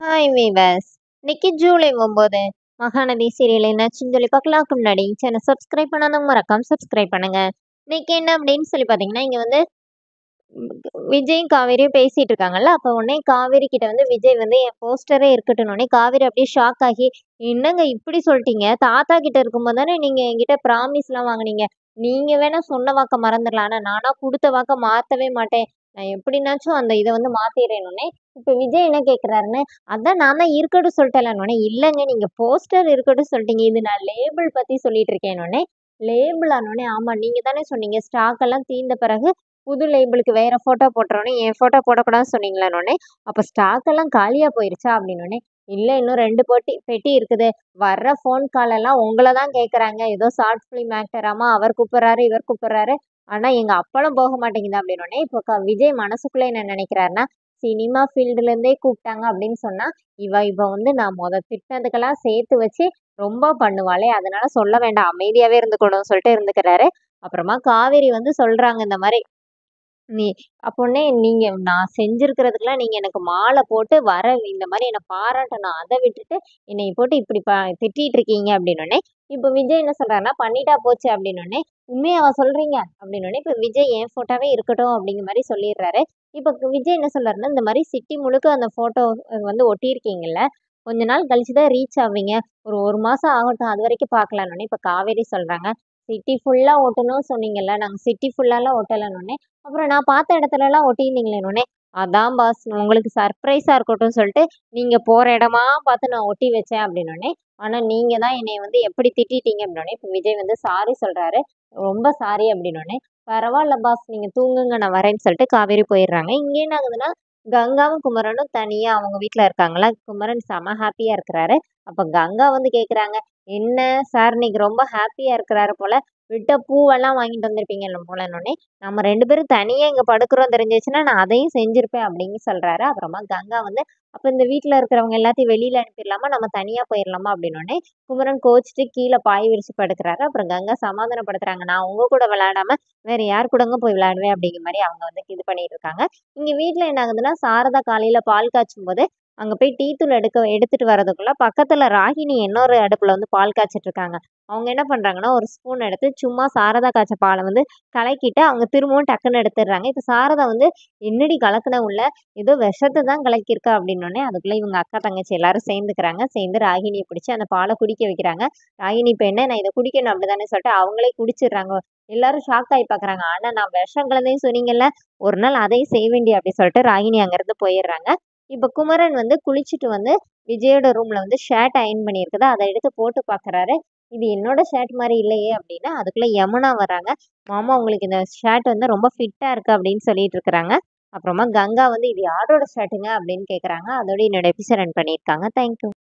Hi viewers. இன்னைக்கு July 9 Mahanadi serial என்னாச்சுன்னு சொல்லி பார்க்கலாம்க்கு முன்னாடி சேனல் சப்ஸ்கிரைப் பண்ணாதவங்க மறக்காம சப்ஸ்கிரைப் பண்ணுங்க. இன்னைக்கு என்ன அப்படின்னு சொல்லி பார்த்தீங்கன்னா, இங்க வந்து விஜயும் காவேரியும் பேசிட்டு இருக்காங்கல்ல. அப்போ உடனே காவேரி கிட்ட வந்து விஜய் வந்து என் போஸ்டரே இருக்கட்டும் உடனே காவேரி அப்படியே ஷாக் ஆகி, என்னங்க இப்படி சொல்லிட்டீங்க? தாத்தா கிட்ட இருக்கும்போது தானே நீங்க என்கிட்ட ப்ராமிஸ்லாம் வாங்குனீங்க. நீங்க வேணா சொன்ன வாக்க மறந்துடலாம். ஆனா நானா கொடுத்த வாக்க மாத்தவே மாட்டேன். நான் எப்படினாச்சும் அந்த இதை வந்து மாத்திடுறேன்னு. இப்ப விஜய் என்ன கேக்குறாருன்னு, அதான் நான் தான் இருக்கட்டும் சொல்லிட்டேன்ல. இல்லைங்க நீங்க போஸ்டர் இருக்கட்டும் சொல்லிட்டீங்க. இது நான் லேபிள் பத்தி சொல்லிட்டு இருக்கேன். லேபிள் ஆனோடனே ஆமா நீங்க தானே சொன்னீங்க ஸ்டாக் எல்லாம் தீர்ந்த பிறகு புது லேபிளுக்கு வேற ஃபோட்டோ போட்டுறோன்னே, என் ஃபோட்டோ போடக்கூடாதுன்னு சொன்னீங்களான்னோனே, அப்போ ஸ்டாக் எல்லாம் காலியா போயிருச்சா? அப்படின்னோனே, இல்ல இன்னும் 2 பெட்டி இருக்குது. வர்ற ஃபோன் கால் எல்லாம் உங்கள தான் கேட்குறாங்க. ஏதோ ஷார்ட் ஃபிலிம் ஆக்டராமா அவர் கூப்பிடுறாரு, இவர் கூப்பிடுறாரு. ஆனா எங்க அப்பளம் போக மாட்டேங்குது அப்படின்னோனே, இப்போ விஜய் மனசுக்குள்ள என்ன நினைக்கிறாருன்னா, சினிமா ஃபீல்டுல இருந்தே கூப்பிட்டாங்க அப்படின்னு சொன்னா, இவ இவ வந்து நான் திட்டினதுக்கெல்லாம் சேர்த்து வச்சு ரொம்ப பண்ணுவாளே, அதனால சொல்ல வேண்டாம். அமைதியாவே இருந்துக்கணும்னு சொல்லிட்டு இருந்துக்கிறாரு. அப்புறமா காவேரி வந்து சொல்றாங்க இந்த மாரி, நீ அப்போன்னே நீங்க நான் செஞ்சிருக்கிறதுக்கெல்லாம் நீங்க எனக்கு மாலை போட்டு இந்த மாதிரி என்ன பாராட்டணும். அதை விட்டுட்டு என்னை போட்டு இப்படி திட்டிட்டு இருக்கீங்க அப்படின்னோடனே, இப்போ விஜய் என்ன சொல்றாருன்னா பண்ணிட்டா போச்சு அப்படின்னோடனே, உண்மையாவா சொல்றீங்க அப்படின்னோடனே, இப்போ விஜய் என் போட்டோவே இருக்கட்டும் அப்படிங்கிற மாதிரி சொல்லிடுறாரு. இப்போ விஜய் என்ன சொல்றாருன்னா, இந்த மாதிரி சிட்டி முழுக்க அந்த போட்டோ வந்து ஒட்டியிருக்கீங்கல்ல, கொஞ்ச நாள் கழிச்சு தான் ரீச் ஆவீங்க. ஒரு மாசம் ஆகட்டும், அது வரைக்கும் பார்க்கலான்னொடனே இப்போ காவேரி சொல்றாங்க, சிட்டி ஃபுல்லா ஒட்டணும்னு சொன்னீங்கல்ல, நாங்க சிட்டி ஃபுல்லாலாம் ஒட்டலன்னொடனே, அப்புறம் நான் பார்த்த இடத்துலலாம் ஒட்டியிருந்தீங்களேன்னொடனே, அதான் பாஸ் உங்களுக்கு சர்ப்ரைஸா இருக்கட்டும்னு சொல்லிட்டு, நீங்க போற இடமா பார்த்து நான் ஒட்டி வச்சேன் அப்படின்னோடனே, ஆனா நீங்க தான் என்னைய வந்து எப்படி திட்டிட்டீங்க அப்படின்னோடனே, இப்போ விஜய் வந்து சாரி சொல்றாரு. ரொம்ப சாரி அப்படின்னோடனே, பரவாயில்ல பாஸ் நீங்க தூங்குங்க நான் வரேன்னு சொல்லிட்டு காவேரி போயிடுறாங்க. இங்க என்ன ஆகுதுன்னா, கங்காவும் குமரனும் தனியா அவங்க வீட்ல இருக்காங்களா. குமரன் செம ஹாப்பியா இருக்கிறாரு. அப்ப கங்கா வந்து கேக்குறாங்க, என்ன சார் இன்னைக்கு ரொம்ப ஹாப்பியா இருக்கிறாரு போல, விட்ட பூவெல்லாம் வாங்கிட்டு வந்திருப்பீங்க போலன்னொடனே, நம்ம 2 பேரும் தனியா இங்க படுக்கிறோம் தெரிஞ்சிச்சுன்னா நான் அதையும் செஞ்சிருப்பேன் அப்படின்னு சொல்றாரு. அப்புறமா கங்கா வந்து, அப்ப இந்த வீட்ல இருக்கிறவங்க எல்லாத்தையும் வெளியில அனுப்பிடலாமா, நம்ம தனியா போயிடலாமா அப்படின்னோடனே, குமரன் கோச்சிட்டு கீழே பாய் விரிச்சு படுக்கிறாரு. அப்புறம் கங்கா சமாதானப்படுத்துறாங்க, நான் உங்க கூட விளையாடாம வேற யார் கூடங்க போய் விளையாடுவேன் அப்படிங்கிற மாதிரி அவங்க வந்து இது பண்ணிட்டு இருக்காங்க. இங்க வீட்ல என்ன ஆகுதுன்னா, சாரதா காலையில பால் காய்ச்சும் போது அங்க போய் டீ தூள் எடுத்துட்டு வரதுக்குள்ள பக்கத்துல ராகினி இன்னொரு அடுப்புல வந்து பால் காய்ச்சிட்டு இருக்காங்க. அவங்க என்ன பண்றாங்கன்னா, ஒரு ஸ்பூன் எடுத்து சும்மா சாரதா காய்ச்ச பாலை வந்து கலக்கிட்டு அவங்க திரும்பவும் டக்குன்னு எடுத்துடுறாங்க. இப்ப சாரதா வந்து, என்னடி கலக்குன உள்ள, ஏதோ விஷத்தை தான் கலக்கியிருக்கா அப்படின்னோடனே, அதுக்குள்ள இவங்க அக்கா தங்கச்சி எல்லாரும் சேர்ந்துக்கிறாங்க. சேர்ந்து ராகினியை பிடிச்சி அந்த பாலை குடிக்க வைக்கிறாங்க. ராகினி இப்ப என்ன நான் இதை குடிக்கணும் அப்படிதானே சொல்லிட்டு அவங்களே குடிச்சிடுறாங்க. எல்லாரும் ஷாக் ஆகி பாக்குறாங்க. ஆனா நான் விஷம் கலந்தேன்னு சொன்னீங்கல்ல, ஒரு நாள் அதையும் செய்ய வேண்டிய அப்படி சொல்லிட்டு ராகினி அங்கிருந்து போயிடுறாங்க. இப்ப குமரன் வந்து குளிச்சுட்டு வந்து விஜயோட ரூம்ல வந்து ஷர்ட் அயர்ன் பண்ணியிருக்குது. அதை எடுத்து போட்டு பாக்குறாரு. இது என்னோட ஷர்ட் மாதிரி இல்லையே அப்படின்னா, அதுக்குள்ள யமுனா வர்றாங்க. மாமா உங்களுக்கு இந்த ஷர்ட் வந்து ரொம்ப ஃபிட்டா இருக்கு அப்படின்னு சொல்லிட்டு இருக்கிறாங்க. அப்புறமா கங்கா வந்து இது யாரோட ஷர்ட்டுங்க அப்படின்னு கேக்குறாங்க. அதோட என்னோட எபிசோட் ரன் பண்ணியிருக்காங்க. தேங்க்யூ.